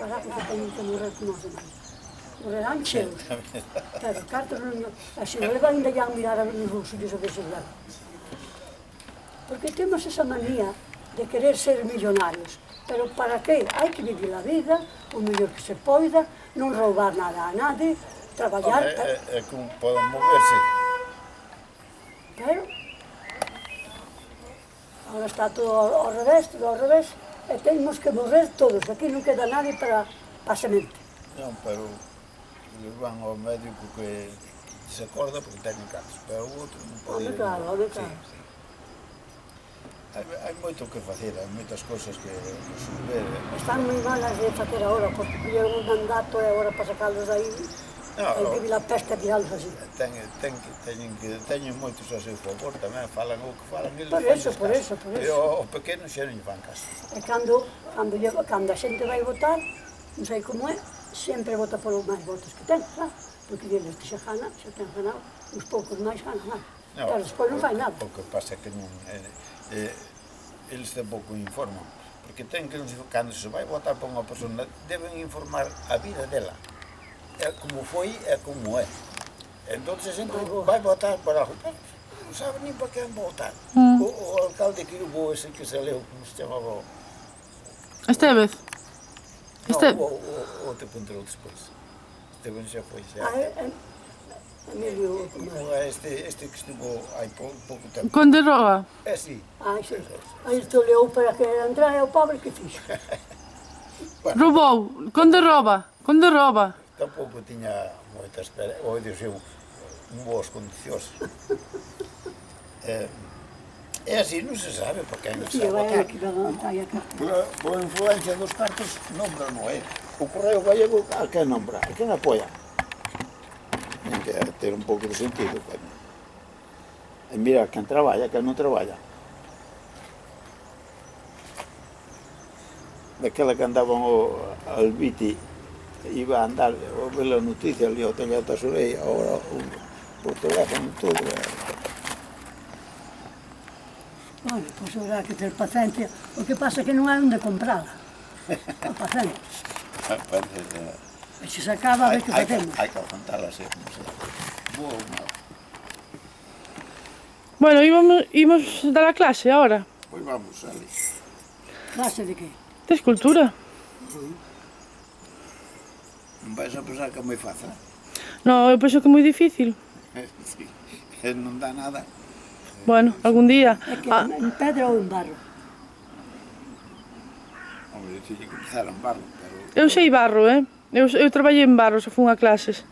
Caraca, que teñen que morrer como os demais. Morrerán cheos. Pero cartos non... Así non levan ainda ya a mirar nos bolsillos a ver se dan. Porque temos esa manía de querer ser millonarios. Pero para qué? Hai que vivir a vida, o mellor que se poida, non roubar nada a nadie, traballar... É como poden moverse. Pero... Agora está todo ao revés, e temos que morrer todos. Aquí non queda nadie para a semente. Non, pero eles van ao médico que se acorda porque teñen cartos, pero o outro non pode ir. Claro. Hai moito que facer, hai moitas cousas que resolver. Están moi malas de facer agora, porque pidieron un mandato e agora para sacarlos de aí, hai que vir a peste a tirarlos así. Teñen moitos a seu favor tamén, falan o que falan, eles Por eso. Pero o pequeno xa non lle fan caso. E cando a xente vai votar, non sei como é, sempre vota por os máis votos que ten, claro, porque eles que xa ten ganado, os poucos máis ganan máis. Pero despois non fai nada. O que pasa é que non... Eles tampouco informan, porque cando se vai votar por unha persona, deben informar a vida dela. É como foi, é como é. Entón, a xente vai votar por algo, pero non sabe nin por quen votar. O alcalde que hubo ese que se leu, como se chamaba... Estevez. O te entrou despois. Estevez xa foi, xa. Emilio... Este que estuvo hai pouco tempo. Conde Roa. Sí. Sí. Aí isto leu para que entrar, é o pobre que fixo. Roubou. Conde Roba. Tampouco tiña moita espera, ou dixo un boas condicións. É así, non se sabe por quen se votar. Por influencia dos cartos, nombra non é. O Correo Gallego, a quen nombra, a quen apoia. Ten que ter un pouco de sentido. E mira, quen traballa, quen non traballa. Daquela que andaban o Albiti, iba a andar, a ver a noticia ali ao Teño da Tesoreira, agora por teléfono todo. Bueno, pois habrá que ter paciencia. O que pasa é que non hai onde comprala. A paciencia. E se se acaba, a ver que facemos. Hai que aguantarla así, como se... Boa ou mal. Bueno, íbamos dar a clase ahora. Pois vamos, ali. Clase de que? De escultura. Non vais a pensar que é moi fácil. No, eu penso que é moi difícil. Sí, non dá nada. Bueno, algún día. É que en pedra ou en barro? Hombre, eu tiña que empezar en barro, pero... Eu sei barro, Eu traballei en barro, se fun a clases.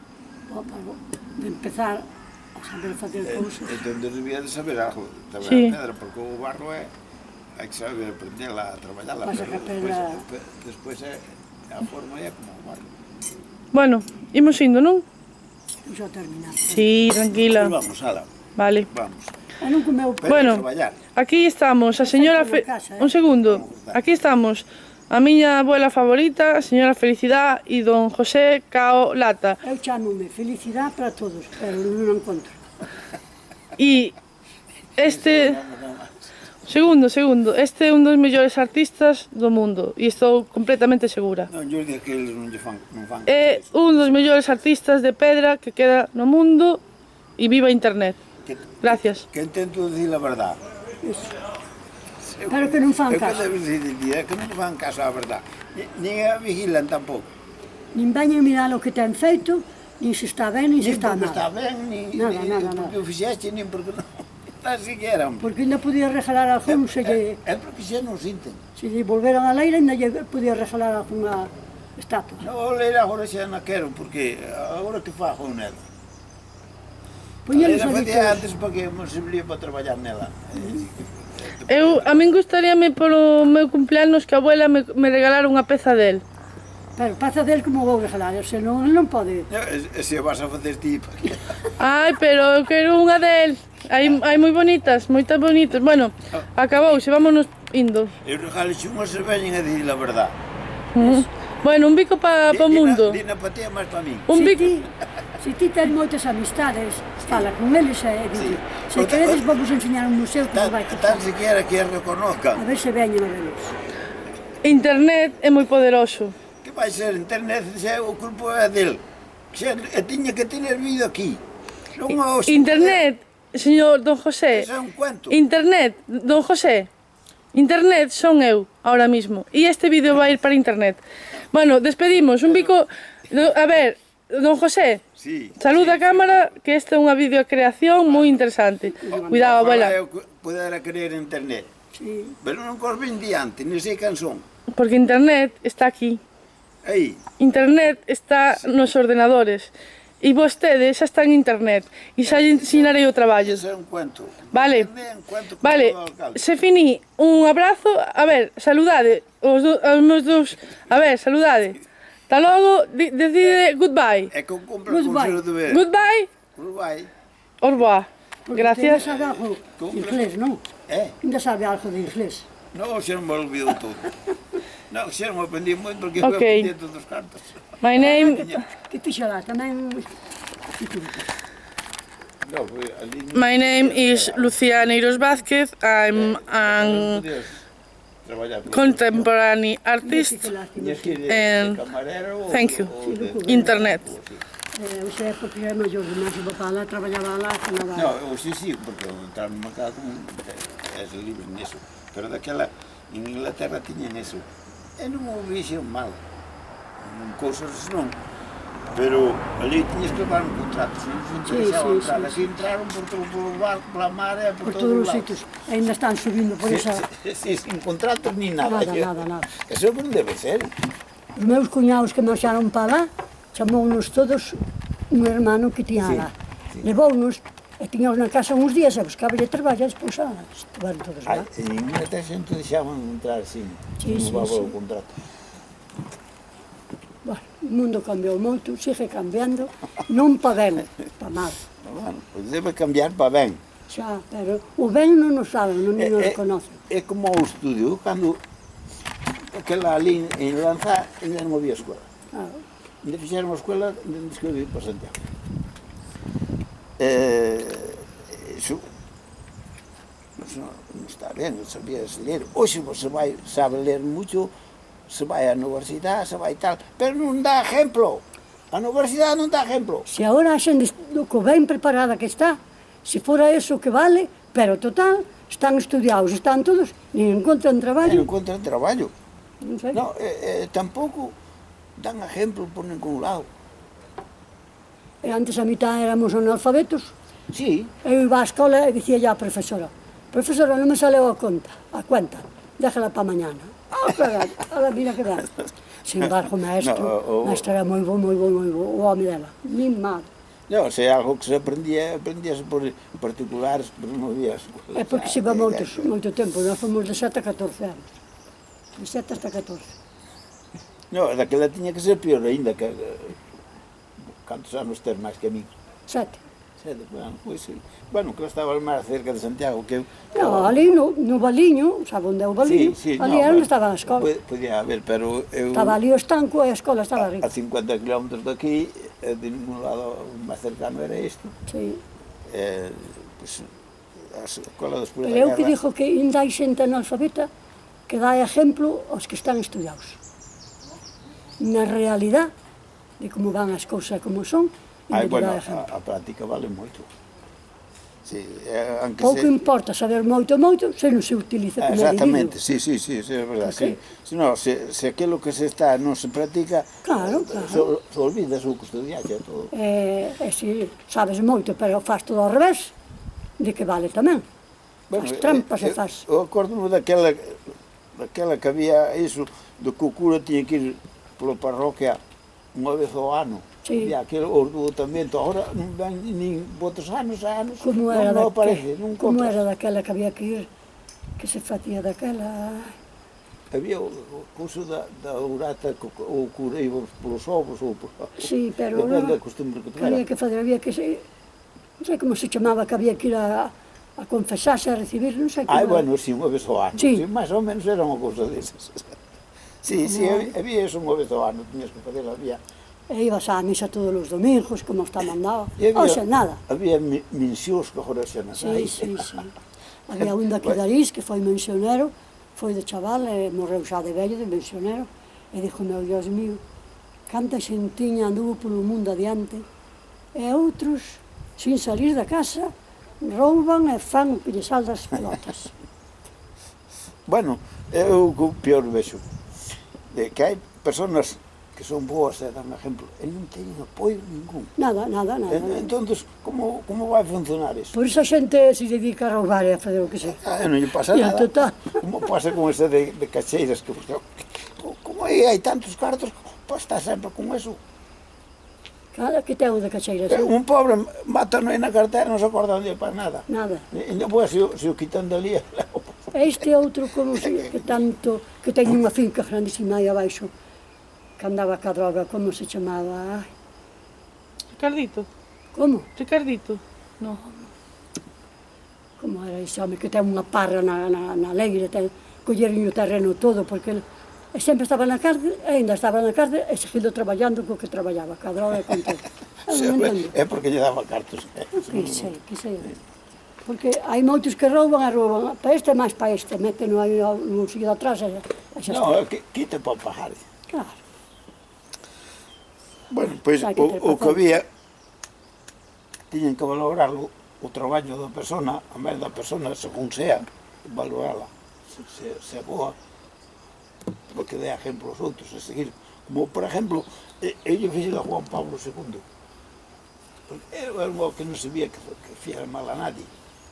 De empezar a saber facer cousas. Entón, debía de saber algo de Sí. pedra, porque o barro é... Hai que saber aprendela a traballala, Pasa que a pedra... despois a forma é como o barro. Bueno, imos indo, non? Xa terminar. Sí, tranquila. Pois vamos, ala, Vale. vamos. E non comeu Pero Bueno, traballar. aquí estamos, a señora... Un segundo. Aquí estamos. A miña abuela favorita, a señora Felicidad e don José Cao Lata. Eu chamome felicidade para todos, pero non encontro. E este... Segundo. Este é un dos mellores artistas do mundo e estou completamente segura. Non, eu digo que eles non fan. É un dos mellores artistas de pedra que queda no mundo e viva internet. Gracias. Que intento dicir a verdade. Pero que non fan É que caso. debes dicir, é que non fan caso á verdade. Nin a vigilan tampouco. Nin veñen mirar o que ten feito, nin se está ben, nin se Nin está porque está mal. ben, nin porque o fixeste, nin porque non. Así que eran. Porque ainda podía regalar algún se lle... É porque xa non sinten. Se lle volveran a leira, ainda lle podía regalar algunha estatua. Non, leira agora xa non quero, porque agora que fago nela. Poñelos A ali facía todos. antes para que me servía para traballar nela. A min gustaríame polo meu cumpleanos que a abuela me regalara unha peza del. Pero pasa del como vou regalar, se non pode. Se vas a facer ti, Ai, pero eu quero unha del. Hai moi bonitas, moitas bonitas. Bueno, acabouse, vámonos indo. eu regalo xe unha se veñen a dicir a verdade. Bueno, un bico para o mundo. Dina para ti e máis para mí. Un bico... Se ti tens moitas amistades, fala con eles e di. Se O- queredes, vamos a enseñar un museo que nos vai Tan costar. siquiera que a reconozcan. A ver se veñen a velos. Internet é moi poderoso. Que vai ser internet, xa o culpo é del. Xa, tiña que tener vídeo aquí. Non o... Internet, señor Don José. Ese é un cuento. Internet, Don José. Internet son eu, ahora mismo. E este vídeo vai ir para internet. Bueno, despedimos. Un bico... A ver, Don José, Sí, saluda a cámara, que esta é unha videocreación moi interesante. Cuidado, abuela. Eu poder querer internet. Sí. Pero non cos ven diante, nem sei can son. Porque internet está aquí. Aí. Internet está nos ordenadores. E vostede xa está en internet. E xa lle ensinarei o traballo. Ese é un cuento. Vale, Internet é un cuento como vale, todo alcalde. se finí, un abrazo, a ver, saludade, aos meus dous, a ver, saludade. Hasta logo, decide goodbye. É que eu compro Goodbye. con de ver. Goodbye, Goodbye. au revoir. Porque Gracias. usted sabe algo de inglés, ¿no? Eh? Sabe algo de inglés. Non, xa non me olvido todo. Non, xa non aprendi moito porque Ok. fui aprendiendo dos cartas. My name, Que fixa lá, tamén... Non, foi ali... my name is Lucía Neiros Vázquez. I'm an Traballar por contemporary artist Tiñes que ir de and camarero ou... thank you. ou de- Internet. O sea, porque era maior de máis, o papá lá traballaba lá, que nada... Non, sí, porque eu entrar no mercado é libre neso. Pero daquela, en Inglaterra tiñan eso. E non o vixen mal. Cousas non. Pero ali tiñes que levar un contrato, se non se interesaba sí, entrar. sí, Aquí entraron por todo, pola mar e por Por todos todos os os lados. sitios. Ainda están subindo por esa... Sí, sin contratos ni nada. Nada. Eso non debe ser. Os meus cuñados que marcharon para lá, chamounos todos un hermano que tiña Sí, lá. sí. Levounos e tiñamos na casa uns días e buscaba de traballo e despois estiveron todos Ai, lá. en Inglaterra xente deixaban entrar sin Sí, sí, levaba sí. o contrato. Bueno, o mundo cambiou moito, sigue cambiando, non pa ben, pa mal. Bueno, pues debe cambiar para ben. Xa, pero o ben non nos saben, non nos conocen. É como o estudio, cando aquela ali en Lanza ainda non había escola. Claro. Ainda fixeron a escola, ainda que ir para Santiago. Eso non está ben, non sabías ler. Hoxe você sabe ler moito, se vai á universidade, se vai tal, pero non dá exemplo. A universidade non dá exemplo. Se agora a xente co ben preparada que está, se fora eso que vale, pero total, están estudiados, están todos, nin encontran Non traballo. encontran traballo. Non sei. No, tampouco dan exemplo por ningún lado. E antes a mitad éramos analfabetos, Sí, eu iba á escola e dicía ya a profesora, profesora, non me saleu a cuenta, déjala pa mañana. Carai, ahora mira que dá. Sin embargo, o maestro era moi bo, o home dela, nin mal. no, se é algo que se aprendíase por particulares, pero non había escola. É porque se iba moito tempo, nós fomos de 7 a 14 anos. De 7 hasta 14. No, daquela tiña que ser pior ainda, que cantos anos ter máis que a mí? 7. Bueno, pois, bueno, que eu estaba máis cerca de Santiago que eu. No, ali no Baliño, sabe onde é o Baliño? Ali era onde estaba a escola. Podía haber, pero eu... Estaba ali o estanco e a escola estaba a arriba. 50 km daqui, de ningún lado máis cercano era isto. Sí. Pues, a escola despois Pero da eu que guerra... dixo que ainda hai xente analfabeta que dá exemplo aos que están estudiados. Na realidad de como van as cousas como son, Ai, ainda que bueno, dá exemplo. a práctica vale moito. Sí, aunque Pouco se... importa saber moito, se non se utiliza como Exactamente, debido. sí, é verdade. Ok. Si no, se aquilo que se está non se practica, Claro. se olvida o que estudiaxe todo. E se sabes moito, pero faz todo ao revés, de que vale tamén. Faz trampas e faz. Eu acordo-me daquela que había iso, do que o cura tiña que ir pola parroquia unha vez ao ano. Sí. Había aquele ordenamento, agora non ven nin outros anos a anos, Como era, non aparece, non como encontras. era daquela que había que ir, que se facía daquela... Había o couso da urata que o cura iba polos ovos ou por... Sí, pero depende da costumbre que que había tuviera. que fazer, había que se... Non sei como se chamaba, que había que ir a confesarse, a recibir, non sei como... Ai, bueno, si, unha vez ao ano, Sí. sí, máis ou menos era unha cousa desas. Sí, había eso unha vez ao ano, tiñas que fazer, había... E ibas á misa todos os domingos, como está mandado. E había- Oxe, nada. Había mencións que agora xa non Sí, hai. sí. Había un daqui de Arís que foi mencionero, foi de chaval, e morreu xa de vello, de mencionero, E dixo, meu Dios mío, canta xentiña anduvo polo mundo adiante, e outros, sin salir da casa, rouban e fan o que lle salda as pelotas. Bueno, eu o que peor vexo, que hai personas que son boas e dan exemplo, e non teñen apoio ningún. Nada. Entonces, como vai funcionar eso? Por iso a xente se dedica a roubar e a fazer o que sea. Non lle pasa E nada. total. Como pasa con ese de cacheiras, que como aí hai tantos cartos, pois está sempre con eso. Cada que ten o de cacheiras, Un pobre mata na cartera, non se acorda onde para nada. nada. E depois, se o quitan dali, Este outro conocido que tanto, que ten unha finca grandísima aí abaixo, que andaba ca droga, como se chamaba? Ai, Ricardito. como? Ricardito. No. Como era ese home que ten unha parra na leire, colleron o terreno todo, porque ele sempre estaba na cárcel, ainda estaba na cárcel, e seguido traballando co que traballaba, ca droga e con todo. Eu non entendo. é porque lle daba cartos. Que sei. Porque hai moitos que rouban, para este máis para este, meten aí no bolsillo de atrás e xa está. Non, quite para pagar. Claro. Bueno, pois Hai que ter o que paciencia. había, tiñen que valorar o traballo da persona, a máis da persona, según sea, valorala, se é boa, porque dé exemplo aos outros a seguir. Como, por exemplo, eu fixe a Juan Pablo II. Era un que non sabía que fixera mal a nadie.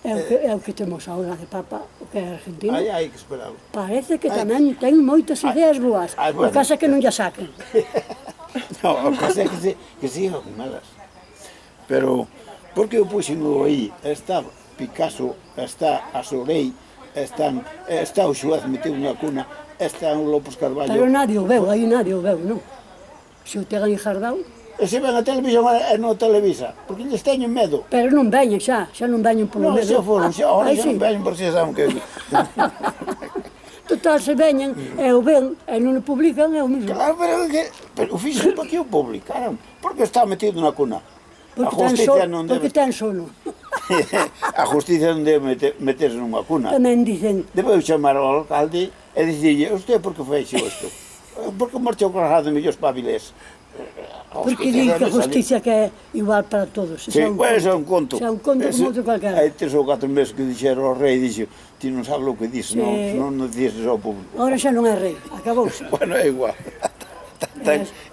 É o que temos agora de Papa, o que é argentino. Aí hai que esperarlo. Parece que tamén ten moitas ideas boas. Bueno. O caso é que non lla saquen. Non, a cosa é que siga con elas. Pero, porque eu puxeno aí, está Picasso, está a Sorey, está o Xuez metido na cuna, está o López Carballo. Pero nadie o veu, aí nadie o veu, non? Se o tegan enjardado, E se ven a televisión e non televisa, porque lles teñen medo. pero non veñen xa non veñen polo Non, medo. xa foron, ahora Aí xa non sí. veñen, porque xa saben que... Total, se veñen e o ven e non o publican, é o mismo. Claro, pero o fixo para que o publicaran, porque está metido na cuna. A Porque justicia non porque debe... ten sono. A justicia non debe meterse nunha cuna. Tamén dicen, Debeu chamar ao alcalde e dicirlle, usted por que feixo isto? Porque marchou cargado de millóns para Avilés. porque di que a justicia que é igual para todos. Sí, pues é un conto. É un conto como outro calquera. Hai 3 ou 4 meses que dixeron ao rei, dixo, ti non sabes o que dices, Sí. non dices ao público. Agora xa non é rei, acabouse. Bueno, é igual.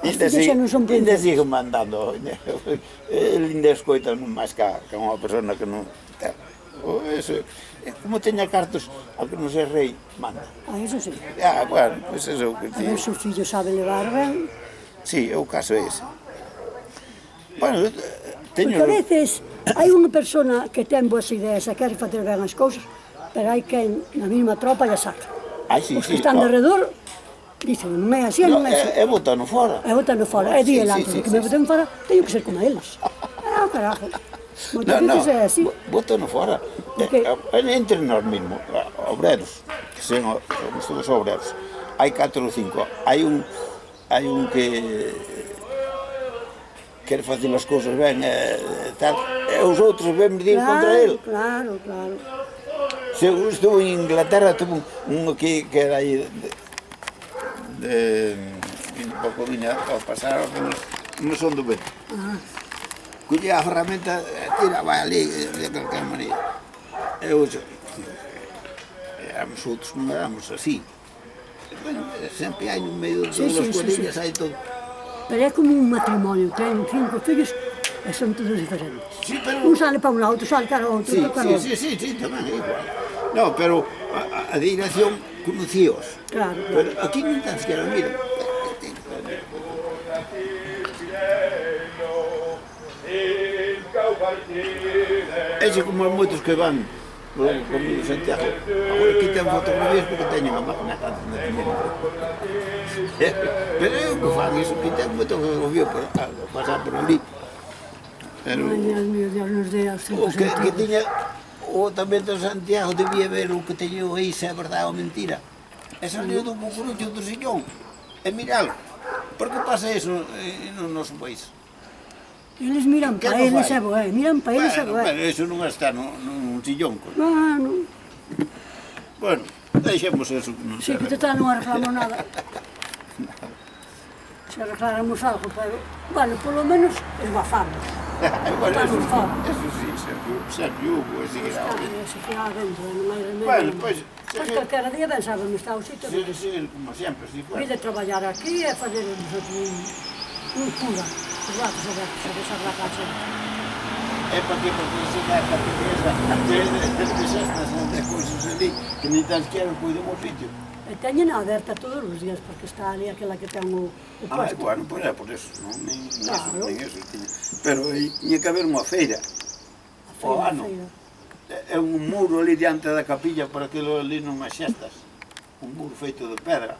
As fillas xa non son Ainda princesas. sigue mandando. Ele ainda escoita máis que unha persona que non... Eso, como teña cartos, a que non sei rei, manda. Eso sí. Bueno, pois eso é o que A ver se o fillo sabe levar ben. Sí, o caso é ese. Bueno, teño... Porque a veces hai unha persona que ten boas ideas e quere facer ben as cousas, pero hai quen na mesma tropa lle saca. Ai, sí, Os que sí, están de redor dicen, non é así, non é así. É botano fora. E botando fora, e di Sí, elante, sí, que sí, me sí. boten fora, teño que ser como eles. Carajo. Moitas veces é así. Botano fora. Porque- Entre nós mesmos, obreros, que somos todos obreros, hai 4 ou 5. Hai un que quere facer as cousas ben tal, e os outros ven medir contra ele. Claro. Se eu estou en Inglaterra, tuve un que era aí de Bocoviña, ao pasar non son do vento. Collía a ferramenta, tira, vai ali, de calquer maneira. Eu, éramos outros, non éramos así. Bueno, sempre hai no medio Sí, das sí, sí, cuadrillas, sí. hai todo. Pero é como un matrimonio, ten 5 fillos e son todos diferentes. Sí, pero... Un sale para un lado, outro sale para o outro, Sí, outro para o outro. sí, tamén é igual. No, pero a dirección conocíos. Claro. Pero aquí non tan siquiera miran. Ese como moitos que van comigo de Santiago. Agora aquí ten fotografías porque teñen a máquina tanto na tiña. Pero é o que fan iso, que ten moito que ouviu pasar por ali. Pero Ai, Dios mío, Dios nos dé aos o tempos que antiguos. tiña o tamén de Santiago debía ver o que teño aí, se é verdade ou mentira. E saliu do cucurucho do sillón. E miralo. Por que pasa iso no noso país? Eles miran Que para non eles fai? e boé, miran para eles e boé. Pero iso non está nun sillón. Bueno, Bueno, deixemos eso. sí, que total non arreglamos nada. se arregláramos algo, pero, bueno, polo menos esbafamos. Bueno, Estamos fora. eso sí, sempre hubo, e seguirá Está, habiendo. se queda dentro, non hai remedio. Bueno, pois, Pois calquera día pensaba no estado sitio, seguir como sempre, si Fui fuera. de traballar aquí e fazer un cura. Os ratos abertos, a desarrar a xente. É porque se dá a capitanza de xestas de cousas ali que ni tan sequera cuidam o sitio. E teñen aberta todos os días, porque está ali aquela que ten o puesto. Bueno, pois é por eso, non? Claro. Nin eso tiña. Pero aí tiña que haber unha feira. A feira, a ano. feira. É un muro ali diante da capilla por aquilo ali non as xestas. Un muro feito de pedra.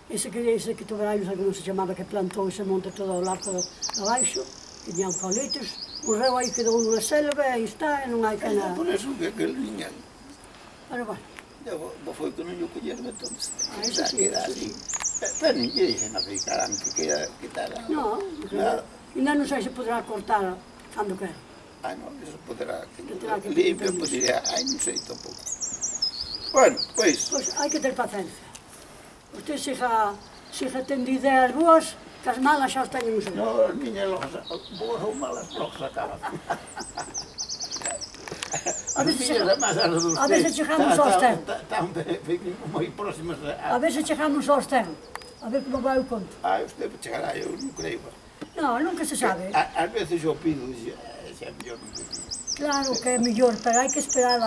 Ese que tuberainos, como se chamaba, que plantou ese monte todo ao largo abaixo, que tiña eucaliptos, o reo aí quedou unha selva e está, e non hai que É nada. por eso que aquel niña Pero bueno, foi que non lle colleron entón. eso sí, Queda eso así. Pero non lle dixen a ficarán que queda quitar. non, Nada. ainda non sei se poderá cortar cando quer. Ai, non, eso poderá que Tendrá que limpio, tener podería, ai, non sei tampouco. Bueno, pois, Pois hai que ter paciencia. Usted siga tendo ideas boas, que as malas xa os teñen os no, as miñas boas ou malas, logo se acaban. A veces A veces chegamos ao extremo. Están moi próximas A ver se chegamos ao extremo. A ver como vai o conto. usted chegará, eu non creio. Non, nunca se sabe. Ás veces eu pido, se é mellor non pido. Claro que é mellor, pero hai que esperar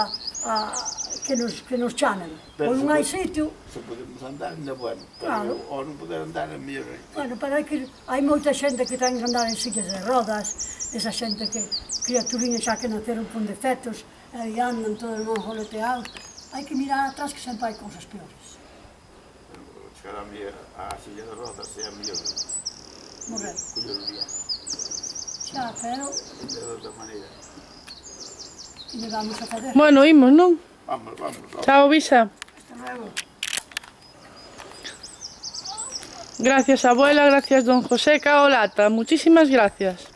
que nos chamen. Pero Ou non se hai pode- sitio. Se podemos andar, ainda bueno. Claro. Ou non poder andar, é mellor. Bueno, pero hai moita xente que ten que andar en sillas de rodas, esa xente que criaturiñas xa que naceron con defectos e andan todos non joleteados. Hai que mirar atrás que sempre hai cousas peores. Chegar a silla de rodas é mellor. Morrer. Coller o día. Xa, pero De outra maneira. que lle vamos a fazer? Bueno, imos, non? Vamos. Chao, Bisa. Hasta luego. Gracias, abuela, gracias, don José Caolata. Muchísimas gracias.